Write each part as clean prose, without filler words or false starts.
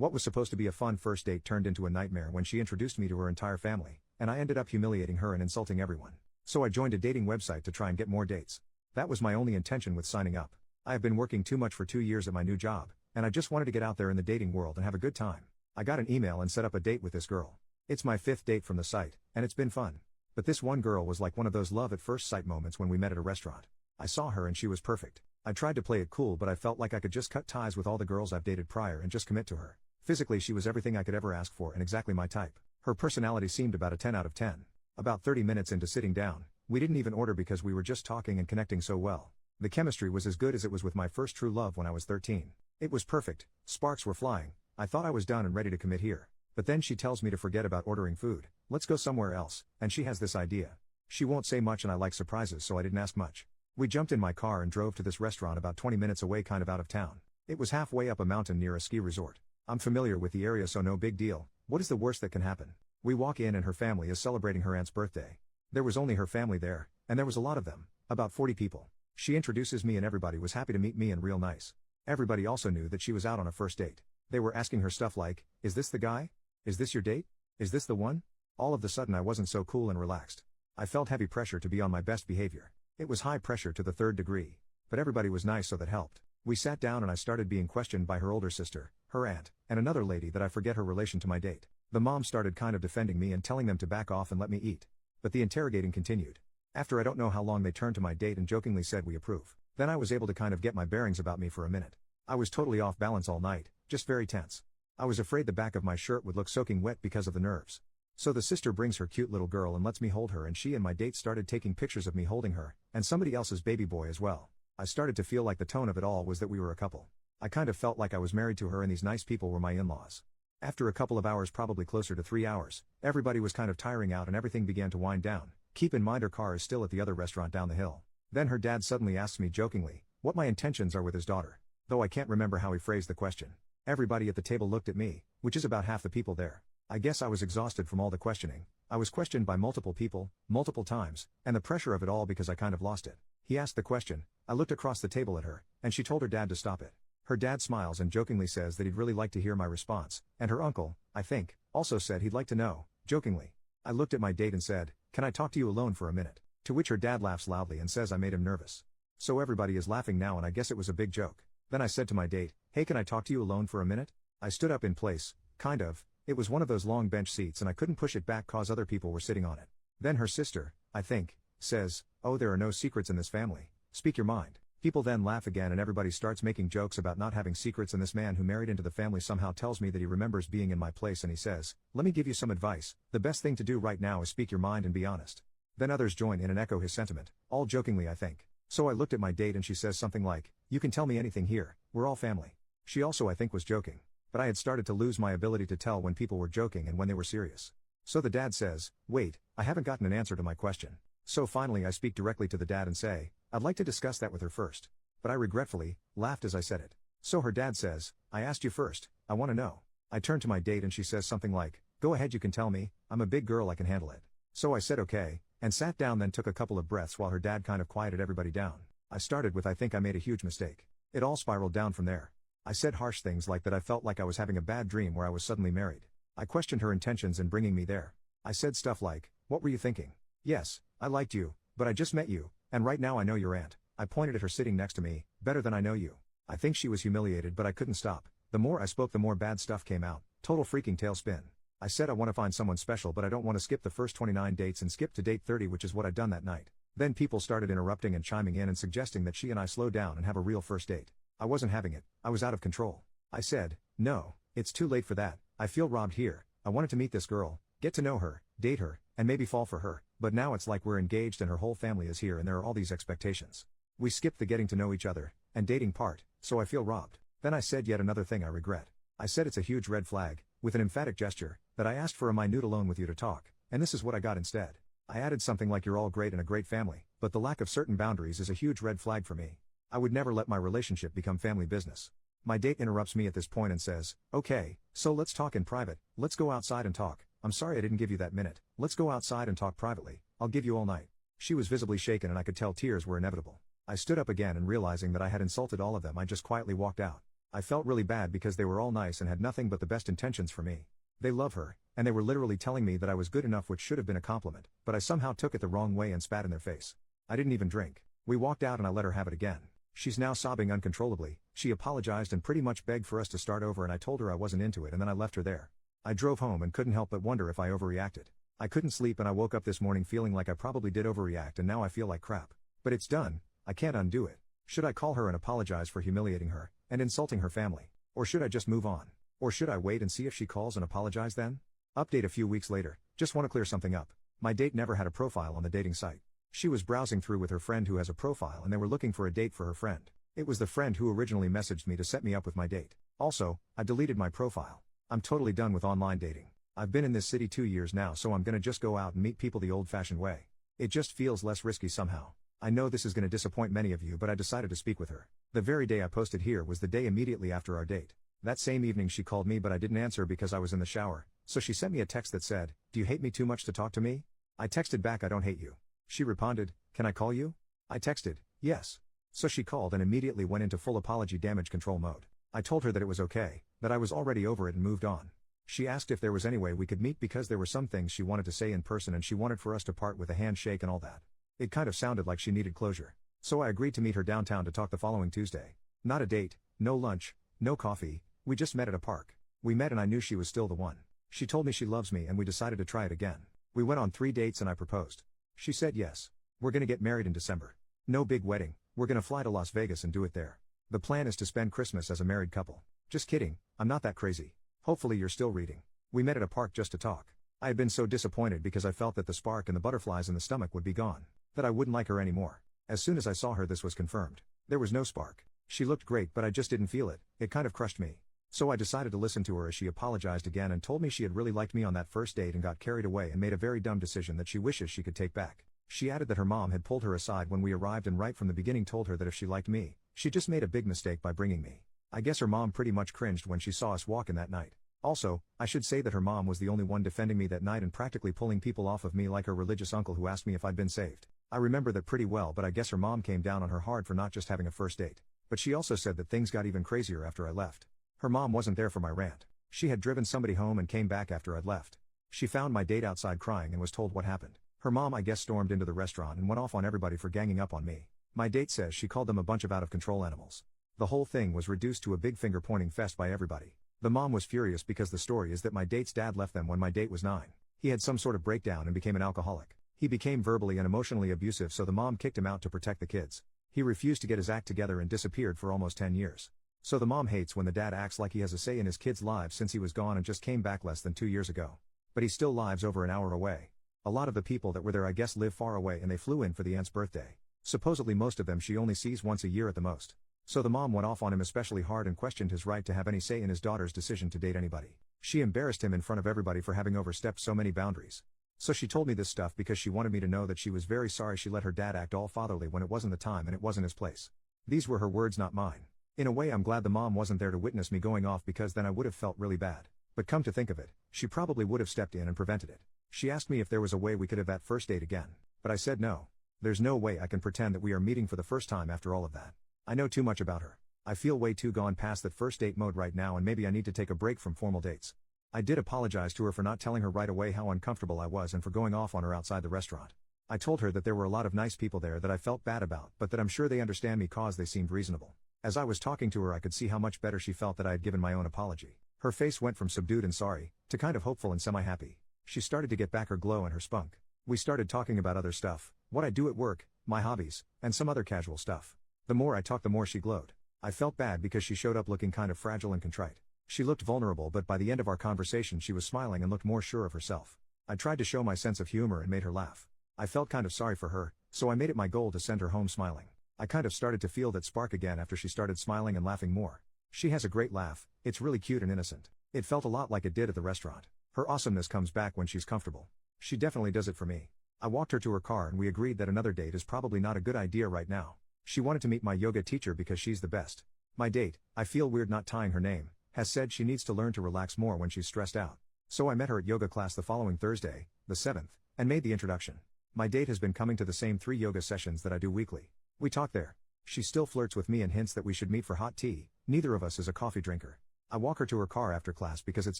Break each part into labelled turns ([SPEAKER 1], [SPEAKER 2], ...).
[SPEAKER 1] What was supposed to be a fun first date turned into a nightmare when she introduced me to her entire family, and I ended up humiliating her and insulting everyone. So I joined a dating website to try and get more dates. That was my only intention with signing up. I have been working too much for 2 years at my new job, and I just wanted to get out there in the dating world and have a good time. I got an email and set up a date with this girl. It's my 5th date from the site, and it's been fun. But this one girl was like one of those love at first sight moments when we met at a restaurant. I saw her and she was perfect. I tried to play it cool, but I felt like I could just cut ties with all the girls I've dated prior and just commit to her. Physically, she was everything I could ever ask for and exactly my type. Her personality seemed about a 10 out of 10. About 30 minutes into sitting down, we didn't even order because we were just talking and connecting so well. The chemistry was as good as it was with my first true love when I was 13. It was perfect, sparks were flying. I thought I was done and ready to commit here. But then she tells me to forget about ordering food, let's go somewhere else, and she has this idea. She won't say much and I like surprises, so I didn't ask much. We jumped in my car and drove to this restaurant about 20 minutes away, kind of out of town. It was halfway up a mountain near a ski resort. I'm familiar with the area, so no big deal. What is the worst that can happen? We walk in and her family is celebrating her aunt's birthday. There was only her family there, and there was a lot of them, about 40 people. She introduces me and everybody was happy to meet me and real nice. Everybody also knew that she was out on a first date. They were asking her stuff like, is this the guy? Is this your date? Is this the one? All of the sudden I wasn't so cool and relaxed. I felt heavy pressure to be on my best behavior. It was high pressure to the 3rd degree. But everybody was nice, so that helped. We sat down and I started being questioned by her older sister, her aunt, and another lady that I forget her relation to my date. The mom started kind of defending me and telling them to back off and let me eat. But the interrogating continued. After I don't know how long, they turned to my date and jokingly said we approve. Then I was able to kind of get my bearings about me for a minute. I was totally off balance all night, just very tense. I was afraid the back of my shirt would look soaking wet because of the nerves. So the sister brings her cute little girl and lets me hold her, and she and my date started taking pictures of me holding her, and somebody else's baby boy as well. I started to feel like the tone of it all was that we were a couple. I kind of felt like I was married to her and these nice people were my in-laws. After a couple of hours, probably closer to 3 hours, everybody was kind of tiring out and everything began to wind down. Keep in mind her car is still at the other restaurant down the hill. Then her dad suddenly asks me jokingly what my intentions are with his daughter. Though I can't remember how he phrased the question. Everybody at the table looked at me, which is about half the people there. I guess I was exhausted from all the questioning. I was questioned by multiple people, multiple times, and the pressure of it all because I kind of lost it. He asked the question, I looked across the table at her, and she told her dad to stop it. Her dad smiles and jokingly says that he'd really like to hear my response, and her uncle, I think, also said he'd like to know, jokingly. I looked at my date and said, can I talk to you alone for a minute? To which her dad laughs loudly and says I made him nervous. So everybody is laughing now and I guess it was a big joke. Then I said to my date, hey, can I talk to you alone for a minute? I stood up in place, kind of. It was one of those long bench seats and I couldn't push it back cause other people were sitting on it. Then her sister, I think, says, oh, there are no secrets in this family. Speak your mind. People then laugh again and everybody starts making jokes about not having secrets, and this man who married into the family somehow tells me that he remembers being in my place and he says, let me give you some advice. The best thing to do right now is speak your mind and be honest. Then others join in and echo his sentiment, all jokingly I think. So I looked at my date and she says something like, you can tell me anything here, we're all family. She also I think was joking. But I had started to lose my ability to tell when people were joking and when they were serious. So the dad says, wait, I haven't gotten an answer to my question. So finally I speak directly to the dad and say, I'd like to discuss that with her first. But I regretfully laughed as I said it. So her dad says, I asked you first, I want to know. I turn to my date and she says something like, go ahead, you can tell me, I'm a big girl, I can handle it. So I said okay, and sat down, then took a couple of breaths while her dad kind of quieted everybody down. I started with I think I made a huge mistake. It all spiraled down from there. I said harsh things like that I felt like I was having a bad dream where I was suddenly married. I questioned her intentions in bringing me there. I said stuff like, what were you thinking? Yes, I liked you, but I just met you, and right now I know your aunt. I pointed at her sitting next to me, better than I know you. I think she was humiliated, but I couldn't stop. The more I spoke, the more bad stuff came out. Total freaking tailspin. I said I want to find someone special, but I don't want to skip the first 29 dates and skip to date 30, which is what I'd done that night. Then people started interrupting and chiming in and suggesting that she and I slow down and have a real first date. I wasn't having it. I was out of control. I said, no, it's too late for that. I feel robbed here. I wanted to meet this girl, get to know her, date her, and maybe fall for her, but now it's like we're engaged and her whole family is here and there are all these expectations. We skipped the getting to know each other and dating part, so I feel robbed. Then I said yet another thing I regret. I said it's a huge red flag, with an emphatic gesture, that I asked for a minute alone with you to talk, and this is what I got instead. I added something like you're all great and a great family, but the lack of certain boundaries is a huge red flag for me. I would never let my relationship become family business. My date interrupts me at this point and says, okay, so let's talk in private, let's go outside and talk. I'm sorry I didn't give you that minute, let's go outside and talk privately, I'll give you all night. She was visibly shaken and I could tell tears were inevitable. I stood up again and realizing that I had insulted all of them, I just quietly walked out. I felt really bad because they were all nice and had nothing but the best intentions for me. They love her, and they were literally telling me that I was good enough, which should have been a compliment, but I somehow took it the wrong way and spat in their face. I didn't even drink. We walked out and I let her have it again. She's now sobbing uncontrollably. She apologized and pretty much begged for us to start over, and I told her I wasn't into it, and then I left her there. I drove home and couldn't help but wonder if I overreacted. I couldn't sleep and I woke up this morning feeling like I probably did overreact, and now I feel like crap. But it's done. I can't undo it. Should I call her and apologize for humiliating her and insulting her family? Or should I just move on? Or should I wait and see if she calls and apologize then? Update a few weeks later. Just want to clear something up. My date never had a profile on the dating site. She was browsing through with her friend who has a profile, and they were looking for a date for her friend. It was the friend who originally messaged me to set me up with my date. Also, I deleted my profile. I'm totally done with online dating. I've been in this city 2 years now, so I'm gonna just go out and meet people the old-fashioned way. It just feels less risky somehow. I know this is gonna disappoint many of you, but I decided to speak with her. The very day I posted here was the day immediately after our date. That same evening she called me, but I didn't answer because I was in the shower, so she sent me a text that said, "Do you hate me too much to talk to me?" I texted back, "I don't hate you." She responded, "Can I call you?" I texted, "Yes." So she called and immediately went into full apology damage control mode. I told her that it was okay, that I was already over it and moved on. She asked if there was any way we could meet because there were some things she wanted to say in person and she wanted for us to part with a handshake and all that. It kind of sounded like she needed closure. So I agreed to meet her downtown to talk the following Tuesday. Not a date, no lunch, no coffee, we just met at a park. We met and I knew she was still the one. She told me she loves me and we decided to try it again. We went on 3 dates and I proposed. She said yes. We're gonna get married in December. No big wedding, we're gonna fly to Las Vegas and do it there. The plan is to spend Christmas as a married couple. Just kidding, I'm not that crazy. Hopefully you're still reading. We met at a park just to talk. I had been so disappointed because I felt that the spark and the butterflies in the stomach would be gone. That I wouldn't like her anymore. As soon as I saw her, this was confirmed. There was no spark. She looked great, but I just didn't feel it. It kind of crushed me. So I decided to listen to her as she apologized again and told me she had really liked me on that first date and got carried away and made a very dumb decision that she wishes she could take back. She added that her mom had pulled her aside when we arrived and right from the beginning told her that if she liked me, she just made a big mistake by bringing me. I guess her mom pretty much cringed when she saw us walk in that night. Also, I should say that her mom was the only one defending me that night and practically pulling people off of me like her religious uncle who asked me if I'd been saved. I remember that pretty well, but I guess her mom came down on her hard for not just having a first date. But she also said that things got even crazier after I left. Her mom wasn't there for my rant. She had driven somebody home and came back after I'd left. She found my date outside crying and was told what happened. Her mom, I guess, stormed into the restaurant and went off on everybody for ganging up on me. My date says she called them a bunch of out-of-control animals. The whole thing was reduced to a big finger-pointing fest by everybody. The mom was furious because the story is that my date's dad left them when my date was 9. He had some sort of breakdown and became an alcoholic. He became verbally and emotionally abusive, so the mom kicked him out to protect the kids. He refused to get his act together and disappeared for almost 10 years. So the mom hates when the dad acts like he has a say in his kids' lives since he was gone and just came back less than 2 years ago. But he still lives over an hour away. A lot of the people that were there I guess live far away and they flew in for the aunt's birthday. Supposedly most of them she only sees once a year at the most. So the mom went off on him especially hard and questioned his right to have any say in his daughter's decision to date anybody. She embarrassed him in front of everybody for having overstepped so many boundaries. So she told me this stuff because she wanted me to know that she was very sorry she let her dad act all fatherly when it wasn't the time and it wasn't his place. These were her words, not mine. In a way I'm glad the mom wasn't there to witness me going off because then I would have felt really bad. But come to think of it, she probably would have stepped in and prevented it. She asked me if there was a way we could have that first date again. But I said no. There's no way I can pretend that we are meeting for the first time after all of that. I know too much about her. I feel way too gone past that first date mode right now and maybe I need to take a break from formal dates. I did apologize to her for not telling her right away how uncomfortable I was and for going off on her outside the restaurant. I told her that there were a lot of nice people there that I felt bad about, but that I'm sure they understand me cause they seemed reasonable. As I was talking to her I could see how much better she felt that I had given my own apology. Her face went from subdued and sorry, to kind of hopeful and semi-happy. She started to get back her glow and her spunk. We started talking about other stuff, what I do at work, my hobbies, and some other casual stuff. The more I talked the more she glowed. I felt bad because she showed up looking kind of fragile and contrite. She looked vulnerable, but by the end of our conversation she was smiling and looked more sure of herself. I tried to show my sense of humor and made her laugh. I felt kind of sorry for her, so I made it my goal to send her home smiling. I kind of started to feel that spark again after she started smiling and laughing more. She has a great laugh, it's really cute and innocent. It felt a lot like it did at the restaurant. Her awesomeness comes back when she's comfortable. She definitely does it for me. I walked her to her car and we agreed that another date is probably not a good idea right now. She wanted to meet my yoga teacher because she's the best. My date, I feel weird not tying her name, has said she needs to learn to relax more when she's stressed out. So I met her at yoga class the following Thursday, the 7th, and made the introduction. My date has been coming to the same 3 yoga sessions that I do weekly. We talked there. She still flirts with me and hints that we should meet for hot tea. Neither of us is a coffee drinker. I walk her to her car after class because it's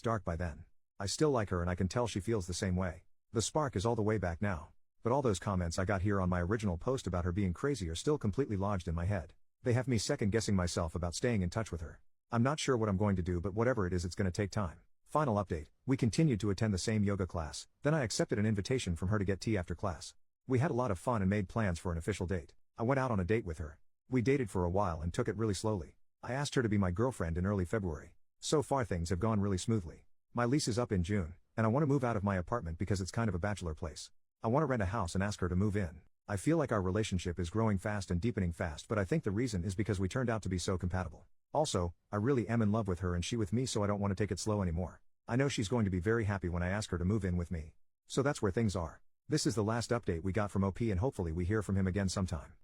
[SPEAKER 1] dark by then. I still like her and I can tell she feels the same way. The spark is all the way back now. But all those comments I got here on my original post about her being crazy are still completely lodged in my head. They have me second guessing myself about staying in touch with her. I'm not sure what I'm going to do, but whatever it is, it's going to take time. Final update, we continued to attend the same yoga class, then I accepted an invitation from her to get tea after class. We had a lot of fun and made plans for an official date. I went out on a date with her. We dated for a while and took it really slowly. I asked her to be my girlfriend in early February. So far things have gone really smoothly. My lease is up in June, and I want to move out of my apartment because it's kind of a bachelor place. I want to rent a house and ask her to move in. I feel like our relationship is growing fast and deepening fast, but I think the reason is because we turned out to be so compatible. Also, I really am in love with her and she with me, so I don't want to take it slow anymore. I know she's going to be very happy when I ask her to move in with me. So that's where things are. This is the last update we got from OP and hopefully we hear from him again sometime.